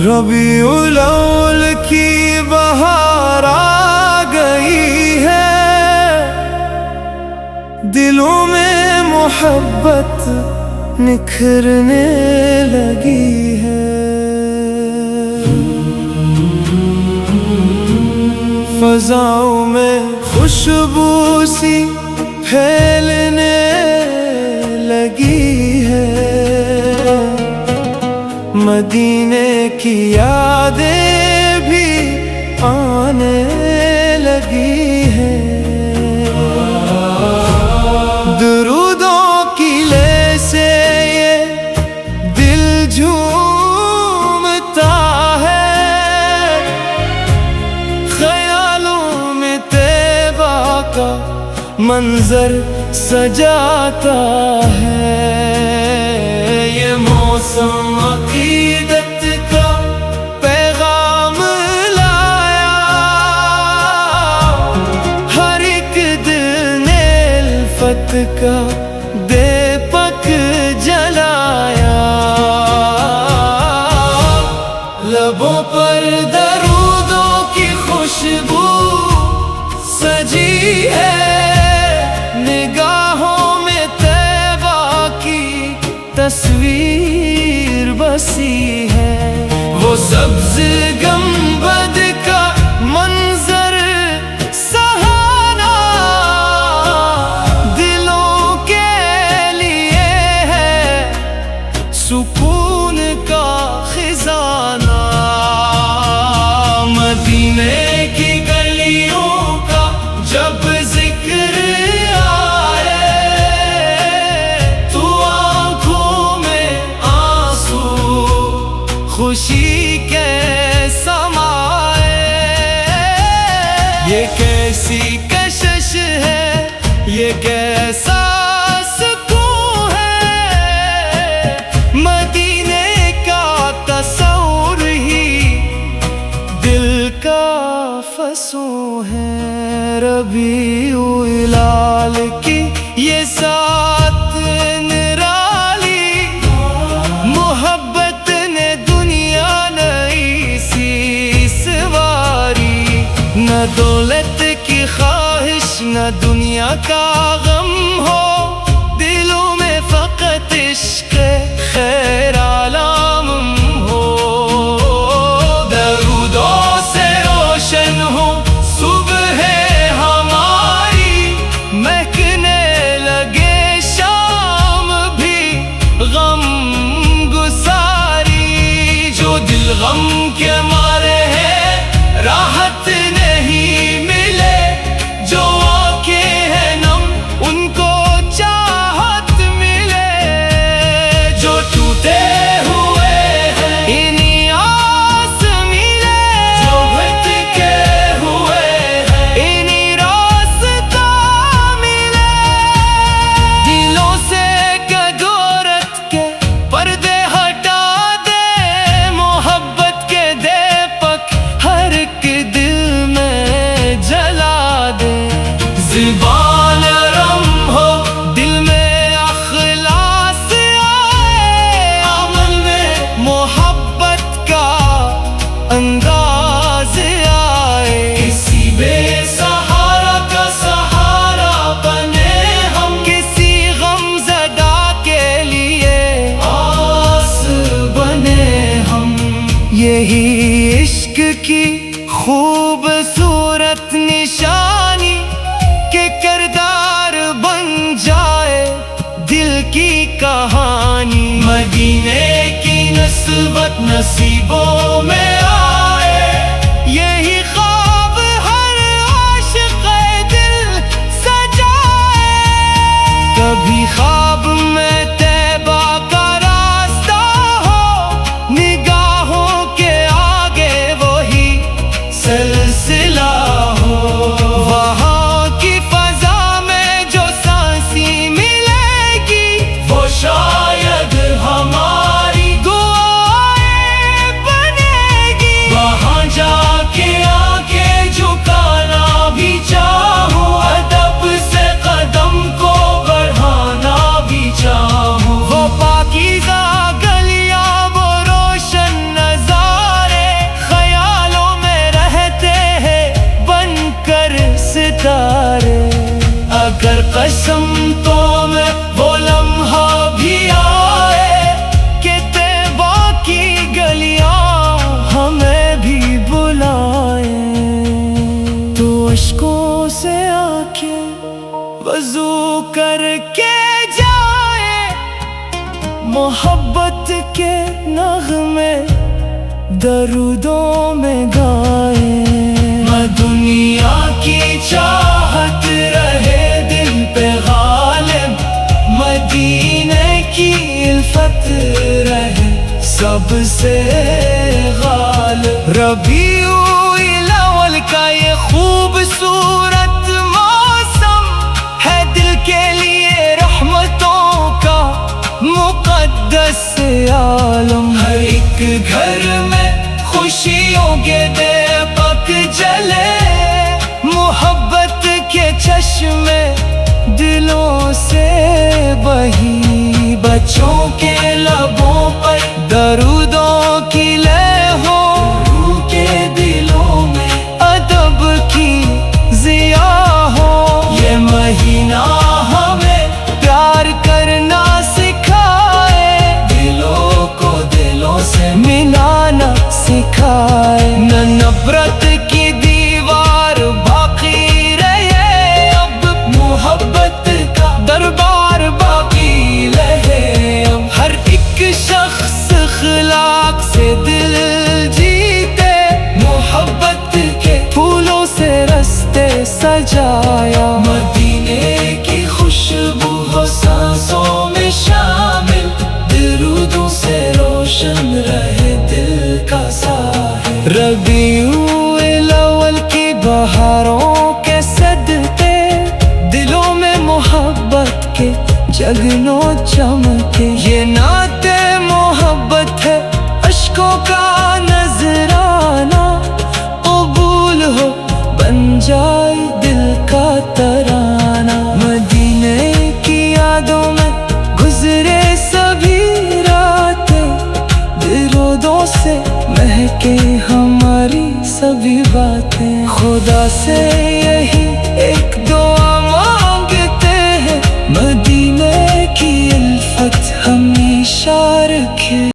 ربیع الاول کی بہار آ گئی ہے، دلوں میں محبت نکھرنے لگی ہے، فضاؤں میں خوشبو سی پھیلنے لگی ہے، مدینے کی یادیں بھی آنے لگی ہیں، درودوں کی لے سے یہ دل جھومتا ہے، خیالوں میں طیبہ کا منظر سجاتا ہے، یہ موسم عقیدت کا پیغام لایا، ہر ایک دل نے الفت کا دیپک جلایا، لبوں پر درودوں کی خوشبو سجی ہے، نگاہوں میں طیبہ کی تصویر بسی ہے، وہ سبز گنبد کا منظر سہانا دلوں کے لیے ہے سکون کا خزانہ، مدینے کی گلیوں کا جب ذکر آئے تو آنکھوں میں آنسو خوشی کے سمائے، یہ کیسی کشش ہے، یہ کیسا سکون ہے، مدینے کا تصور ہی دل کا فسوں ہے، ربیع الاول کی یہ سات نرالی محبت نے دنیا نئی سی سواری، نہ دولت کی خواہش نہ دنیا کا غم ہو، دلوں میں فقط عشق خیر عالم ہو، درودوں سے روشن ہو صبح ہماری، مہکنے لگے شام بھی غم گساری، جو دل غم کے مارے ہیں راحت نہیں ملے، جو آنکھیں ہیں نم ان کو چاہت ملے، جو ٹوٹے ہوئے ہیں انہیں آس ملے، جو بھٹکے ہوئے ہیں انہیں راستہ ملے، دلوں سے کدورت کے پردے ہٹا دے، محبت کے دیپک ہر ایک دل میں جلا دے، زبان رم ہو دل میں اخلاص آئے، عمل میں محبت کا انداز آئے، کسی بے سہارا کا سہارا بنے ہم، کسی غم زدہ کے لیے آس بنے ہم، یہی عشق کی خوبصورت نشانی کہ کردار بن جائے دل کی کہانی، مدینے کی نسبت نصیبوں میں آئے، یہی خواب ہر عاشق دل سجائے، کبھی خواب میں طیبہ کا راستہ ہو، نگاہوں کے آگے وہی سلسلہ ہو، وہاں کی فضا میں جو سانسی ملے گی وہ شاید ہماری دعائیں سمتوں میں وہ لمحہ بھی آئے کہ طیبہ کی گلیاں ہمیں بھی بلائے، تو اشکوں سے آنکھیں وضو کر کے جائے، محبت کے نغمے درودوں میں گائے۔ دنیا کی چاہت رہے دل پہ غالب، مدینے کی الفت رہے سب سے غالب۔ ربیع الاول کا یہ خوبصورت موسم ہے دل کے لیے رحمتوں کا مقدس عالم۔ ہر ایک گھر میں خوشیوں کے دیپک جلے، محبت کے چشمے دلوں سے بہی، بچوں کے لبوں پر درودوں کی لے ہو، روح کے دلوں میں ادب کی ضیاء ہو۔ یہ مہینہ ہمیں پیار کرنا سکھائے، دلوں کو دلوں سے ملانا سکھائے، نہ نفرت کی دیوار باقی رہے، اب محبت کا دربار باقی رہے۔ اب ہر ایک شخص اخلاق سے دل جیتے، محبت کے پھولوں سے رستے سجایا، مدینے کی خوشبو ہو سانسوں میں شامل، درودوں سے روشن رہے دل کا ساحل۔ ربیع الاول کی بہاروں کے صدقے دلوں میں محبت کے جگنوں چمکے، یہ نعت محبت ہے اشکوں کا نذرانہ، قبول ہو بن جائے دل کا ترانہ۔ مدینے کی یادوں میں گزرے سبھی راتیں، درودوں سے مہکے ہماری سبھی باتیں، خدا سے یہی ایک